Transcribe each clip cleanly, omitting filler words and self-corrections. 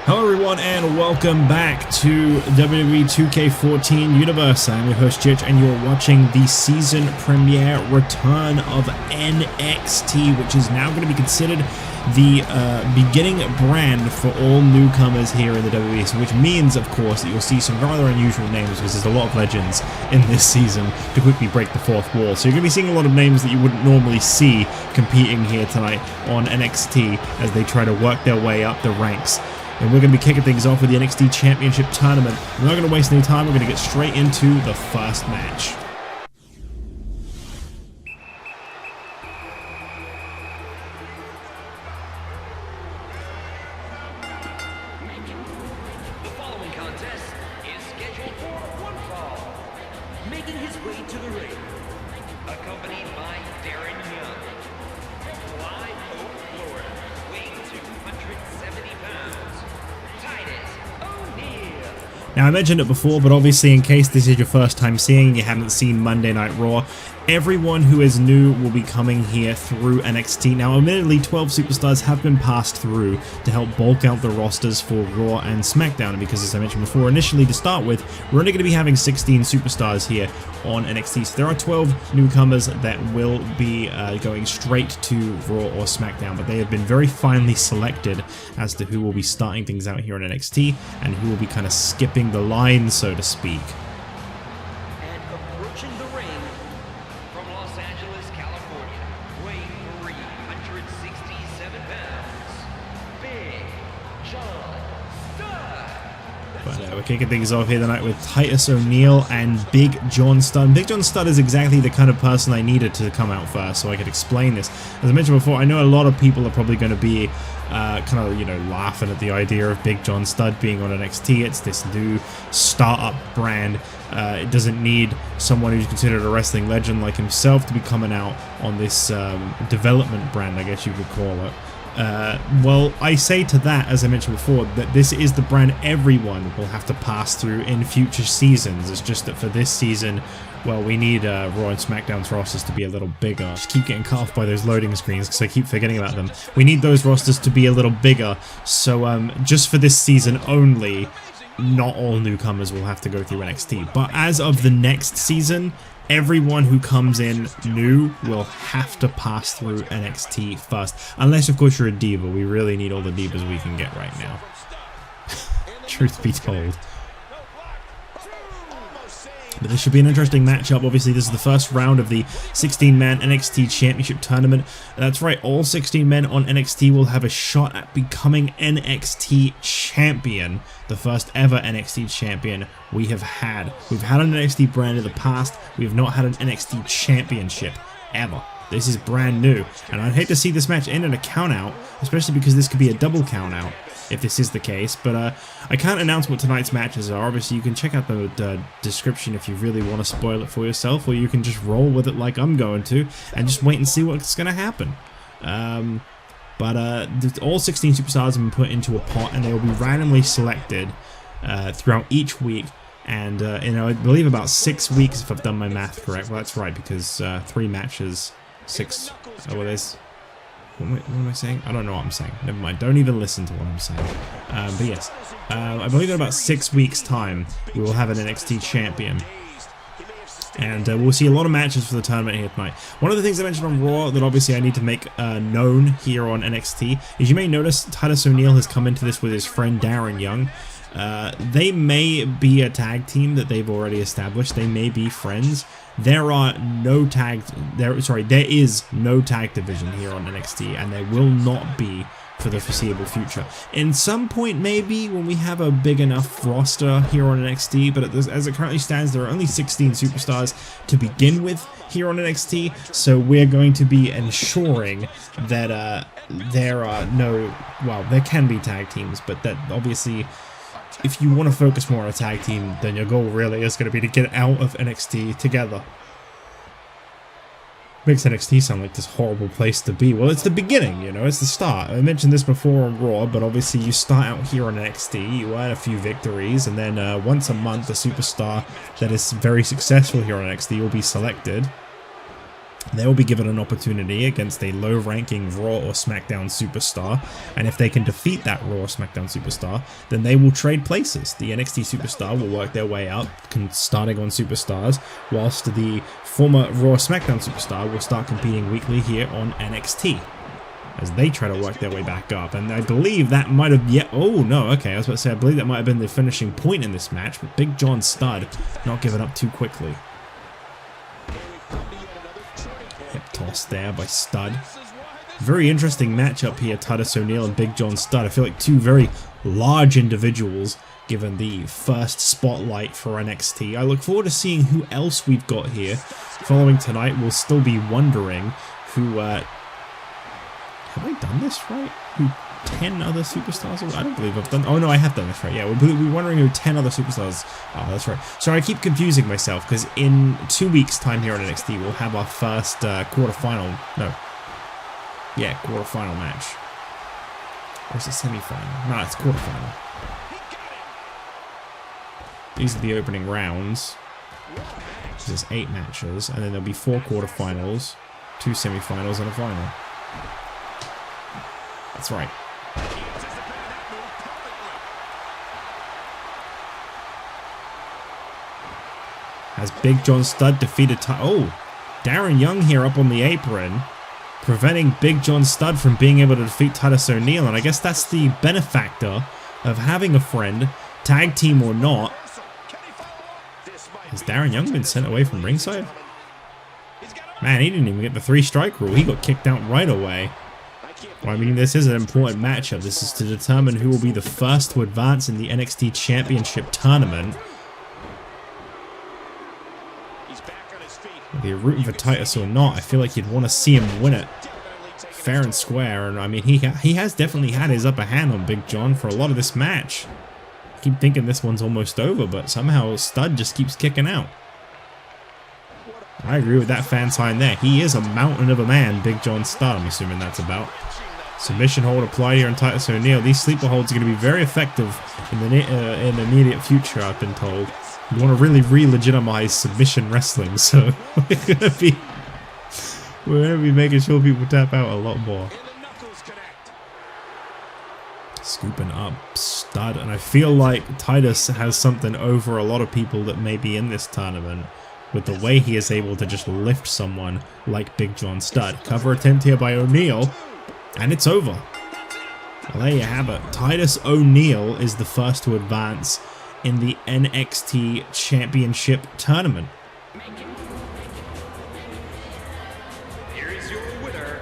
Hello everyone and welcome back to WWE 2K14 Universe. I'm your host Chich and you're watching the season premiere return of NXT, which is now going to be considered the beginning brand for all newcomers here in the WWE, so which means of course that you'll see some rather unusual names because there's a lot of legends in this season to quickly break the fourth wall. So you're going to be seeing a lot of names that you wouldn't normally see competing here tonight on NXT as they try to work their way up the ranks. And we're going to be kicking things off with the NXT Championship Tournament. We're not going to waste any time, we're going to get straight into the first match. The following contest is scheduled for one fall. Making his way to the ring, accompanied by Darren from Live Oak, Florida, weighing 270 pounds. Titus. Now I mentioned it before, but obviously in case this is your first time seeing, you haven't seen Monday Night Raw, everyone who is new will be coming here through NXT. Now admittedly 12 superstars have been passed through to help bulk out the rosters for Raw and SmackDown, because as I mentioned before, initially to start with, we're only going to be having 16 superstars here on NXT. So there are 12 newcomers that will be going straight to Raw or SmackDown, but they have been very finely selected as to who will be starting things out here on NXT and who will be kind of skipping the line, so to speak. And approaching the ring from Los Angeles, California, weighing 367 pounds, Big John Studd. But we're kicking things off here tonight with Titus O'Neil and Big John Studd. Big John Studd is exactly the kind of person I needed to come out first so I could explain this. As I mentioned before, I know a lot of people are probably going to be kind of, you know, laughing at the idea of Big John Studd being on NXT. It's this new startup brand. It doesn't need someone who's considered a wrestling legend like himself to be coming out on this development brand, I guess you could call it. Well, I say to that, as I mentioned before, that this is the brand everyone will have to pass through in future seasons. It's just that for this season, well, we need Raw and SmackDown's rosters to be a little bigger. I just keep getting cut off by those loading screens because I keep forgetting about them. We need those rosters to be a little bigger, so just for this season only, not all newcomers will have to go through NXT. But as of the next season, everyone who comes in new will have to pass through NXT first. Unless, of course, you're a diva. We really need all the divas we can get right now. Truth be told. But this should be an interesting matchup. Obviously, this is the first round of the 16-man NXT Championship Tournament. That's right, all 16 men on NXT will have a shot at becoming NXT Champion. The first ever NXT Champion we have had. We've had an NXT brand in the past. We have not had an NXT Championship ever. This is brand new. And I'd hate to see this match end in a count-out, especially because this could be a double count-out if this is the case, but I can't announce what tonight's matches are. Obviously, you can check out the description if you really want to spoil it for yourself, or you can just roll with it like I'm going to, and just wait and see what's going to happen. All 16 superstars have been put into a pot, and they will be randomly selected throughout each week, and I believe about 6 weeks, if I've done my math correct. Well, that's right, because 3 matches, 6... Oh, well, there's... What am I saying? I don't know what I'm saying. Never mind. Don't even listen to what I'm saying. But yes, I believe in about 6 weeks' time, we will have an NXT champion. And we'll see a lot of matches for the tournament here tonight. One of the things I mentioned on Raw that obviously I need to make known here on NXT is you may notice Titus O'Neil has come into this with his friend Darren Young. They may be a tag team that they've already established. They may be friends. There is no tag division here on NXT, and there will not be for the foreseeable future. In some point, maybe, when we have a big enough roster here on NXT, but as it currently stands, there are only 16 superstars to begin with here on NXT, so we're going to be ensuring that there are no, well, there can be tag teams, but that obviously... If you want to focus more on a tag team, then your goal really is going to be to get out of NXT together. Makes NXT sound like this horrible place to be. Well, it's the beginning, you know, it's the start. I mentioned this before on Raw, but obviously you start out here on NXT, you earn a few victories, and then once a month, a superstar that is very successful here on NXT will be selected. They will be given an opportunity against a low-ranking Raw or SmackDown superstar, and if they can defeat that Raw or SmackDown superstar, then they will trade places. The NXT superstar will work their way up, starting on superstars, whilst the former Raw or SmackDown superstar will start competing weekly here on NXT, as they try to work their way back up. And I believe that might have oh no, okay, I was about to say, I believe that might have been the finishing point in this match, but Big John Studd not giving up too quickly. Hip toss there by Studd. Very interesting matchup here, Titus O'Neil and Big John Studd. I feel like two very large individuals given the first spotlight for NXT. I look forward to seeing who else we've got here. Following tonight, we'll still be wondering who, have I done this right? Who 10 other superstars? I don't believe I've done. Oh no, I have done this right. Yeah, we'll be wondering who 10 other superstars. Oh, that's right. Sorry, I keep confusing myself because in 2 weeks' time here on NXT, we'll have our first quarterfinal. No. Yeah, quarterfinal match. Or is it semi-final? No, it's quarterfinal. These are the opening rounds. There's 8 matches, and then there'll be 4 quarterfinals, 2 semi-finals, and a final. That's right. Has Big John Studd defeated Darren Young here up on the apron, preventing Big John Studd from being able to defeat Titus O'Neil, and I guess that's the benefactor of having a friend, tag team or not. Has Darren Young been sent away from ringside? Man, he didn't even get the 3-strike rule. He got kicked out right away. Well, I mean, this is an important matchup. This is to determine who will be the first to advance in the NXT Championship tournament. Whether you're rooting for Titus or not, I feel like you'd want to see him win it fair and square. And I mean, he has definitely had his upper hand on Big John for a lot of this match. I keep thinking this one's almost over, but somehow Studd just keeps kicking out. I agree with that fan sign there. He is a mountain of a man, Big John Studd, I'm assuming that's about. Submission hold applied here on Titus O'Neil. These sleeper holds are going to be very effective in the immediate future, I've been told. We want to really re-legitimize submission wrestling, so we're going to be making sure people tap out a lot more. Scooping up Studd, and I feel like Titus has something over a lot of people that may be in this tournament with the way he is able to just lift someone like Big John Studd. Cover attempt here by O'Neil, and it's over. Well, there you have it. Titus O'Neil is the first to advance in the NXT Championship tournament. Here is your winner,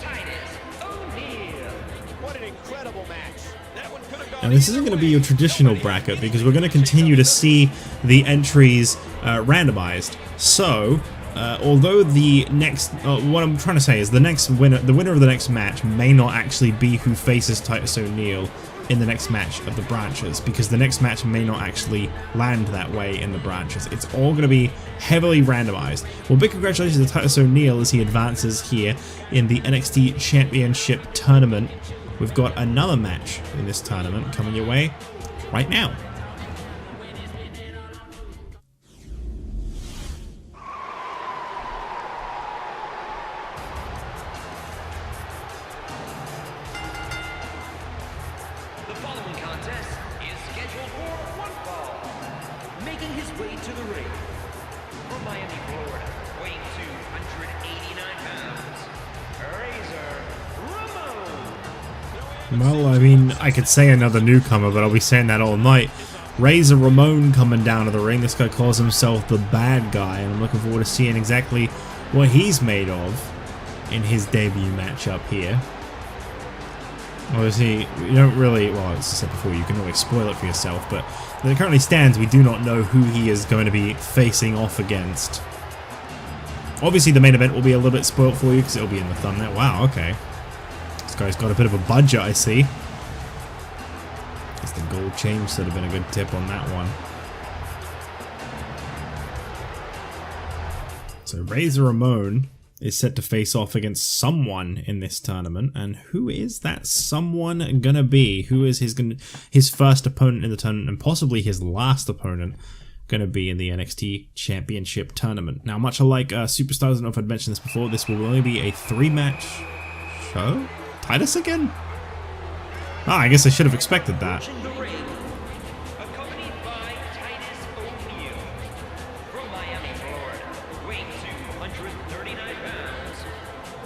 Titus O'Neil. What an incredible match. That one could have gone. Now, this isn't going to be your traditional bracket because we're going to continue to see the entries randomized. So, although the next, what I'm trying to say is the winner of the next match may not actually be who faces Titus O'Neil in the next match of the branches, because the next match may not actually land that way in the branches. It's all going to be heavily randomized. Well, big congratulations to Titus O'Neil as he advances here in the NXT Championship tournament. We've got another match in this tournament coming your way right now. Well, I mean, I could say another newcomer, but I'll be saying that all night. Ramon coming down to the ring. This guy calls himself the bad guy, and I'm looking forward to seeing exactly what he's made of in his debut matchup here. Obviously, you don't really, well, as I said before, you can always spoil it for yourself, but as it currently stands, we do not know who he is going to be facing off against. Obviously, the main event will be a little bit spoiled for you because it'll be in the thumbnail. Wow, okay. This guy's got a bit of a budget, I see. Guess the gold chain should have been a good tip on that one. So Ramon is set to face off against someone in this tournament, and who is that someone gonna be? Who is his first opponent in the tournament, and possibly his last opponent going to be in the NXT Championship tournament. Now, much like Superstars, I don't know if I'd mentioned this before, this will only be a 3-match show. Titus again? Ah, I guess I should have expected that. Accompanied by Titus O'Neil from Miami, Florida, weighing 239 pounds,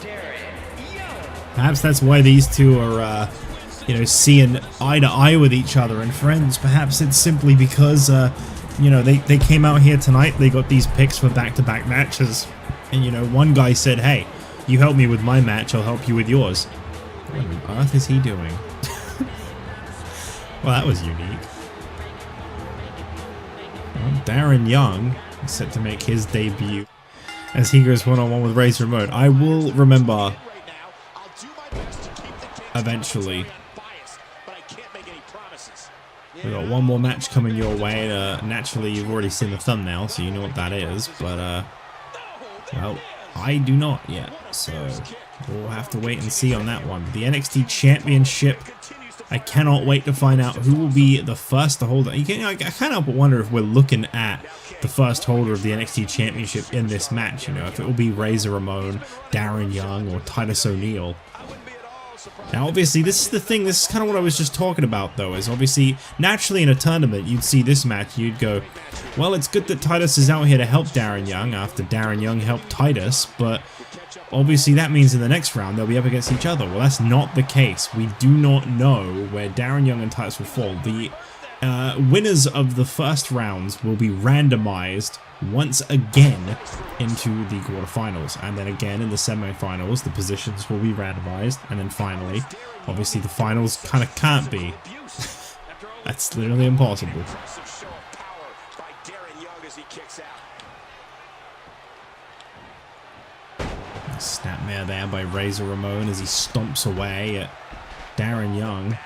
Darren Young. Perhaps that's why these two are, you know, seeing eye to eye with each other and friends. Perhaps it's simply because, you know, they came out here tonight, they got these picks for back-to-back matches, and, you know, one guy said, hey, you help me with my match, I'll help you with yours. What on earth is he doing? Well, that was unique. Well, Darren Young is set to make his debut as he goes one-on-one with Razor Ramon. I will remember eventually. We've got one more match coming your way. Naturally, you've already seen the thumbnail, so you know what that is. But, well, I do not yet. So we'll have to wait and see on that one. The NXT Championship. I cannot wait to find out who will be the first to hold it. I can't help but wonder if we're looking at the first holder of the NXT Championship in this match. You know, if it will be Razor Ramon, Darren Young, or Titus O'Neil. Now, obviously, this is the thing. This is kind of what I was just talking about, though. Is obviously, naturally in a tournament, you'd see this match, you'd go, well, it's good that Titus is out here to help Darren Young after Darren Young helped Titus, but obviously that means in the next round they'll be up against each other. Well, that's not the case. We do not know where Darren Young and Titus will fall. The winners of the first rounds will be randomized once again into the quarterfinals, and then again in the semifinals the positions will be randomized, and then finally, obviously, the finals kind of can't be. That's literally impossible. Snapmare there by Razor Ramon as he stomps away at Darren Young.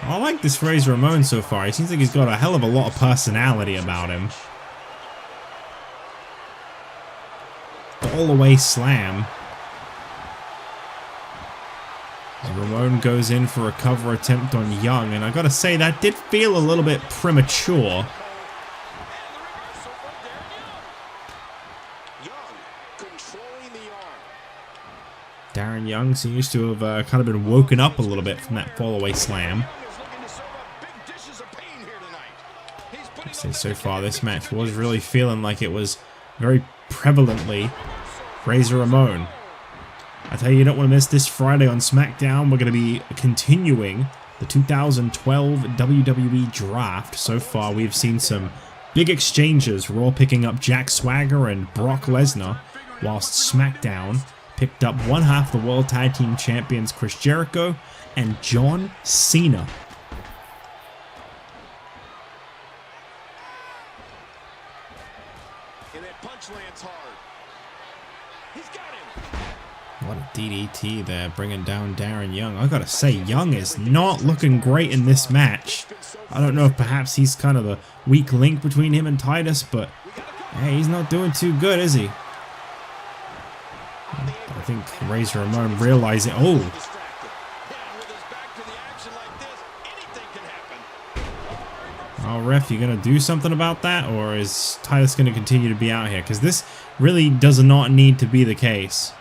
I like this Razor Ramon so far. He seems like he's got a hell of a lot of personality about him. All-the-way slam. Ramon goes in for a cover attempt on Young, and I gotta say, that did feel a little bit premature. Darren Young seems to have kind of been woken up a little bit from that fall-away slam. I'd say so far this match was really feeling like it was very prevalently Razor Ramon. I tell you, you don't want to miss this Friday on SmackDown. We're going to be continuing the 2012 WWE Draft. So far, we've seen some big exchanges. Raw picking up Jack Swagger and Brock Lesnar, whilst SmackDown picked up one half the World Tag Team Champions Chris Jericho and John Cena. What a DDT there, bringing down Darren Young. I gotta say, Young is not looking great in this match. I don't know if perhaps he's kind of the weak link between him and Titus, but hey, he's not doing too good, is he? I think Razor Ramon realizing, oh. Oh, ref, you gonna do something about that, or is Titus gonna continue to be out here? Because this really does not need to be the case.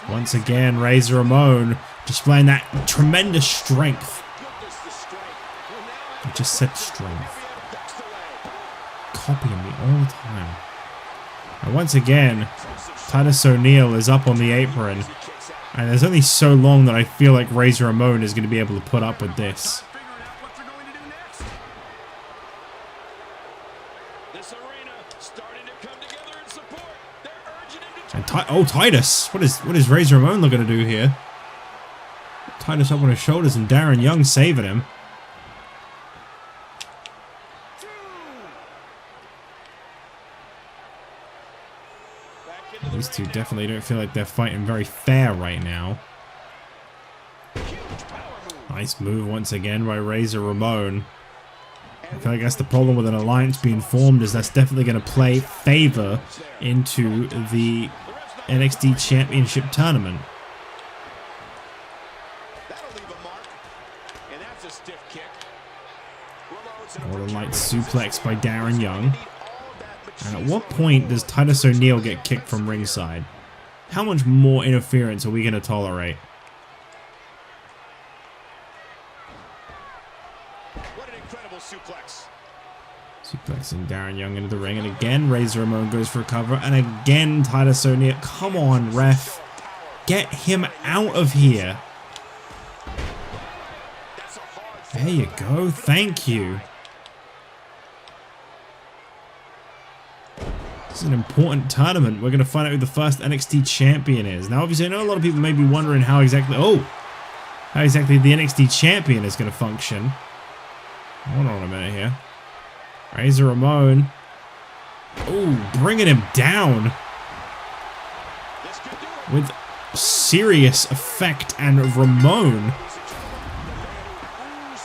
Once again, Razor Ramon displaying that tremendous strength. I just said strength. Copying me all the time. And once again, Titus O'Neil is up on the apron. And there's only so long that I feel like Razor Ramon is going to be able to put up with this. And Titus! What is Razor Ramon looking to do here? Titus up on his shoulders and Darren Young saving him. These two definitely don't feel like they're fighting very fair right now. Nice move once again by Razor Ramon. I feel like that's the problem with an alliance being formed, is that's definitely going to play favor into the NXT Championship tournament. suplex by Darren Young. And at what point does Titus O'Neil get kicked from ringside? How much more interference are we going to tolerate? What an incredible suplex. Suplexing Darren Young into the ring, and again Ramon goes for a cover, and again Titus O'Neil. Come on, ref. Get him out of here. There you go. Thank you. This is an important tournament. We're going to find out who the first NXT Champion is. Now, obviously, I know a lot of people may be wondering how exactly the NXT Champion is going to function. Hold on a minute here. Ramon. Oh, bringing him down with serious effect, and Ramon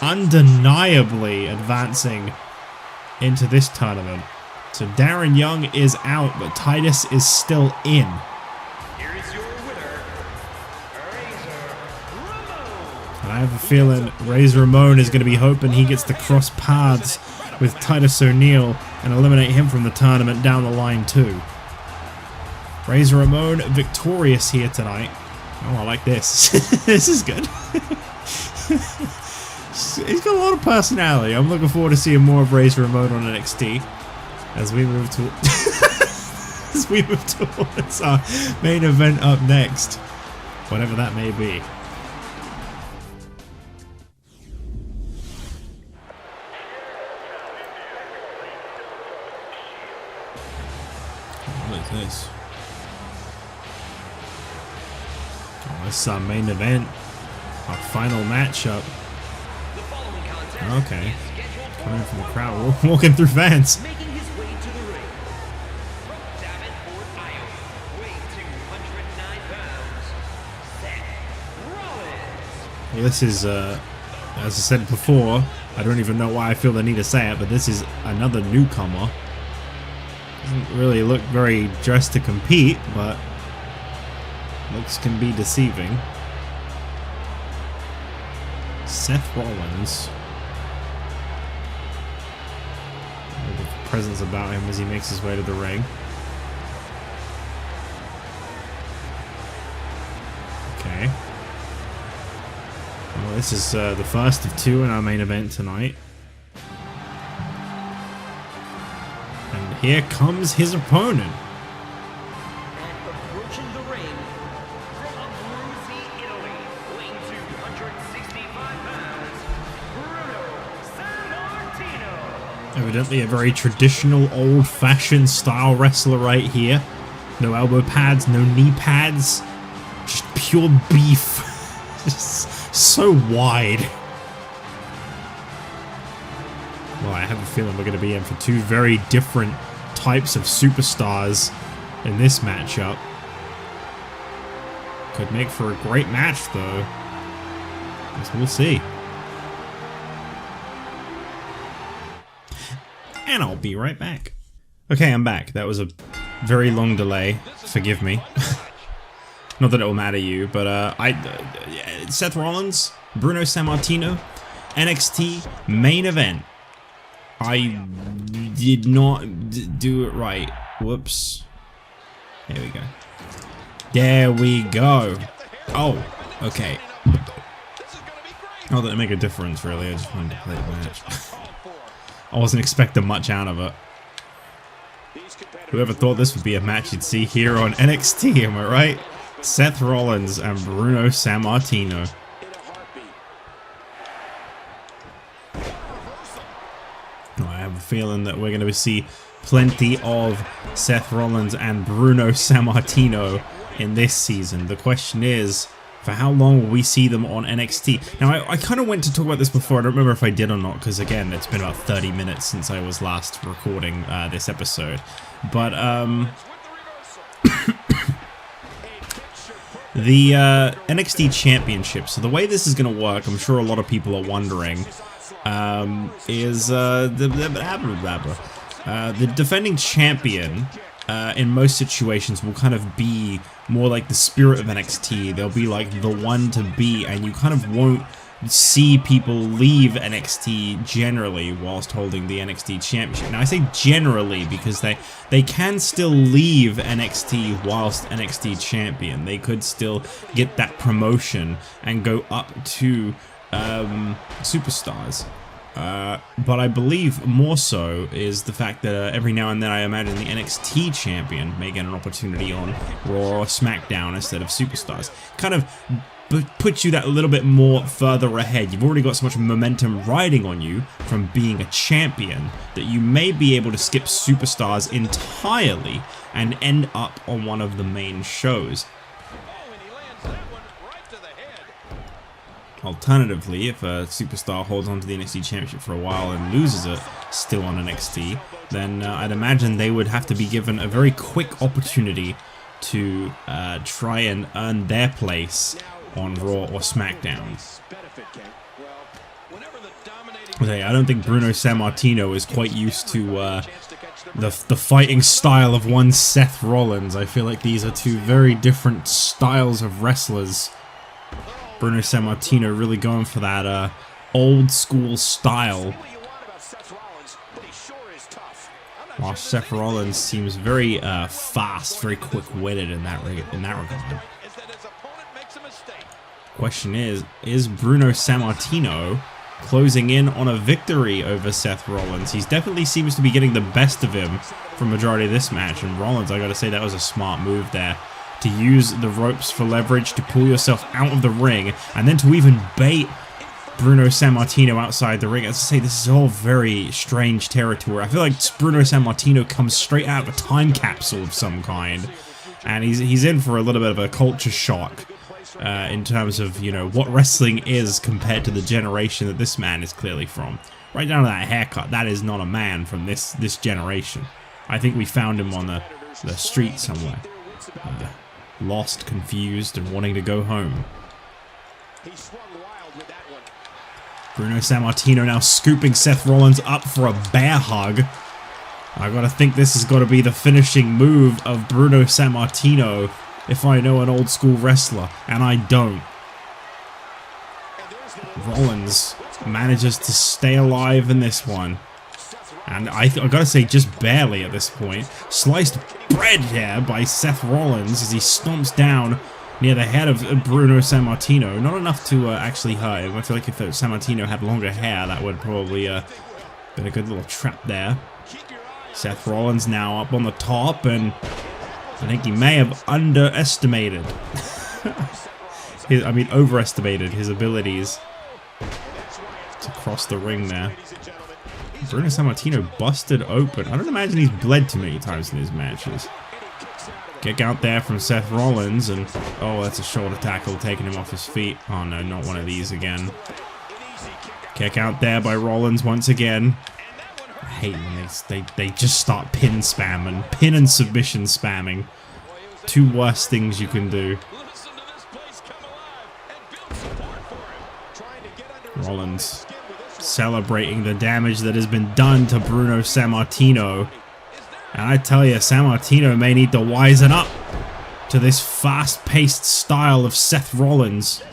undeniably advancing into this tournament. So Darren Young is out, but Titus is still in. Here is your winner, Ramon. And I have a feeling Ramon is going to be hoping he gets to cross paths with Titus O'Neil and eliminate him from the tournament down the line too. Ramon victorious here tonight. Oh, I like this. This is good. He's got a lot of personality. I'm looking forward to seeing more of Ramon on NXT as we move to towards our main event up next, whatever that may be. What is this? Oh, this is our main event, our final matchup. Okay, coming from the crowd, we're walking through fans. Making his way to the ring. From Davenport, Iowa, weighing 209 pounds, Seth Rollins. Well, this is, as I said before, I don't even know why I feel the need to say it, but this is another newcomer. Doesn't really look very dressed to compete, but looks can be deceiving. Seth Rollins. Presence about him as he makes his way to the ring. Okay. Well, this is the first of two in our main event tonight. And here comes his opponent. And approaching the ring from Abruzzi, Italy, weighing 265 pounds, Bruno Sammartino. Evidently a very traditional, old-fashioned style wrestler right here. No elbow pads, no knee pads. Just pure beef. Just so wide. Well, I have a feeling we're going to be in for two very different types of superstars in this matchup. Could make for a great match, though. Guess we'll see. And I'll be right back. Okay, I'm back. That was a very long delay. Forgive me. Not that it will matter you, but Seth Rollins, Bruno Sammartino, NXT main event. I did not do it right. Whoops. There we go. There we go. Oh, okay. Not that it make a difference, really. I just wanted to play the match. I wasn't expecting much out of it. Whoever thought this would be a match you'd see here on NXT, am I right? Seth Rollins and Bruno Sammartino. I have a feeling that we're going to see plenty of Seth Rollins and Bruno Sammartino in this season. The question is, for how long will we see them on NXT? Now, I kind of went to talk about this before. I don't remember if I did or not, because again, it's been about 30 minutes since I was last recording this episode. But, the NXT Championship. So the way this is going to work, I'm sure a lot of people are wondering, is the defending champion in most situations will kind of be more like the spirit of NXT. They'll be like the one to beat, and you kind of won't see people leave NXT generally whilst holding the NXT Championship. Now I say generally because they can still leave NXT whilst NXT Champion. They could still get that promotion and go up to Superstars. But I believe more so is the fact that every now and then I imagine the NXT Champion may get an opportunity on Raw or SmackDown instead of Superstars. Kind of puts you that a little bit more further ahead. You've already got so much momentum riding on you from being a champion that you may be able to skip Superstars entirely and end up on one of the main shows. Alternatively, if a superstar holds on to the NXT Championship for a while and loses it still on NXT, then I'd imagine they would have to be given a very quick opportunity to try and earn their place on Raw or SmackDown. Okay, I don't think Bruno Sammartino is quite used to the fighting style of one Seth Rollins. I feel like these are two very different styles of wrestlers. Bruno Sammartino really going for that old school style, while Seth Rollins seems very fast, very quick-witted in that regard. Question is Bruno Sammartino closing in on a victory over Seth Rollins? He definitely seems to be getting the best of him for majority of this match, and Rollins, I gotta say, that was a smart move there. To use the ropes for leverage, to pull yourself out of the ring, and then to even bait Bruno Sammartino outside the ring. As I say, this is all very strange territory. I feel like Bruno Sammartino comes straight out of a time capsule of some kind, and he's in for a little bit of a culture shock in terms of, you know, what wrestling is compared to the generation that this man is clearly from. Right down to that haircut, that is not a man from this generation. I think we found him on the street somewhere. Lost, confused, and wanting to go home. Bruno Sammartino now scooping Seth Rollins up for a bear hug. I gotta think this has got to be the finishing move of Bruno Sammartino if I know an old school wrestler, and I don't. Rollins manages to stay alive in this one. And I gotta say, just barely at this point. Sliced bread here by Seth Rollins as he stomps down near the head of Bruno Sammartino. Not enough to actually hurt him. I feel like if Sammartino had longer hair, that would probably been a good little trap there. Seth Rollins now up on the top, and I think he may have underestimated. Overestimated his abilities to cross the ring there. Bruno Sammartino busted open. I don't imagine he's bled too many times in his matches. Kick out there from Seth Rollins, and oh, that's a shoulder tackle taking him off his feet. Oh no, not one of these again. Kick out there by Rollins once again. I hate when they just start pin spamming. Pin and submission spamming. Two worst things you can do. Rollins celebrating the damage that has been done to Bruno Sammartino. And I tell you, Sammartino may need to wisen up to this fast-paced style of Seth Rollins.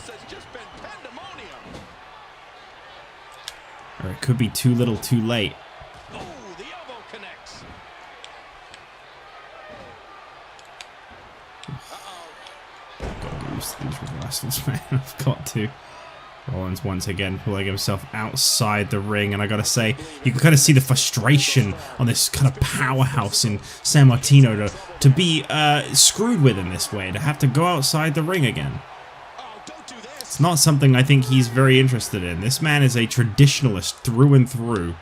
Or it could be too little too late. Gotta use these reversals, man. I've got to. Rollins once again pulling himself outside the ring, and I gotta say, you can kind of see the frustration on this kind of powerhouse in Sammartino to be screwed with in this way, to have to go outside the ring again. It's not something I think he's very interested in. This man is a traditionalist through and through.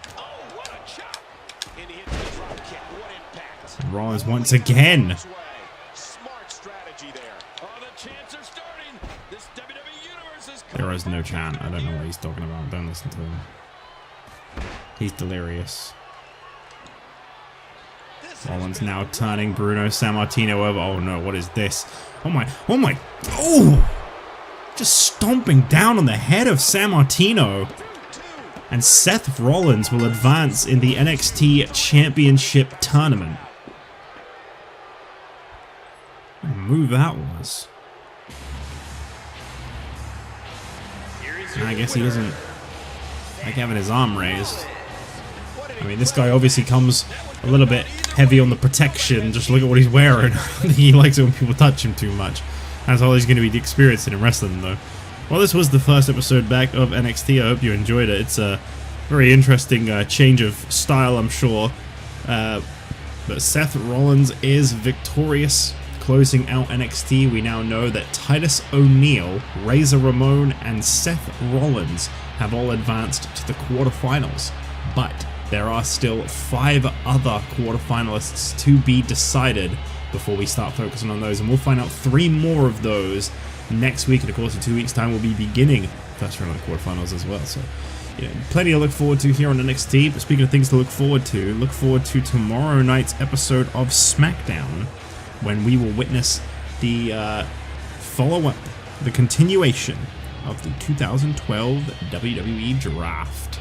And Rollins once again. There is no chant. I don't know what he's talking about. Don't listen to him. He's delirious. Rollins now turning Bruno Sammartino over. Oh no, what is this? Oh my, oh! Just stomping down on the head of Sammartino. And Seth Rollins will advance in the NXT Championship tournament. What a move that was. Here is I guess he doesn't like having his arm raised. I mean, this guy obviously comes a little bit heavy on the protection. Just look at what he's wearing. He likes it when people touch him too much. That's all he's going to be experiencing in wrestling, though. Well, this was the first episode back of NXT. I hope you enjoyed it. It's a very interesting change of style, I'm sure. But Seth Rollins is victorious, closing out NXT. We now know that Titus O'Neil, Ramon, and Seth Rollins have all advanced to the quarterfinals. But there are still 5 other quarterfinalists to be decided before we start focusing on those. And we'll find out 3 more of those next week. And of course, in 2 weeks' time, we'll be beginning first round of the quarterfinals as well. So, you know, plenty to look forward to here on NXT. But speaking of things to look forward to tomorrow night's episode of SmackDown, when we will witness the follow-up, the continuation of the 2012 WWE Draft.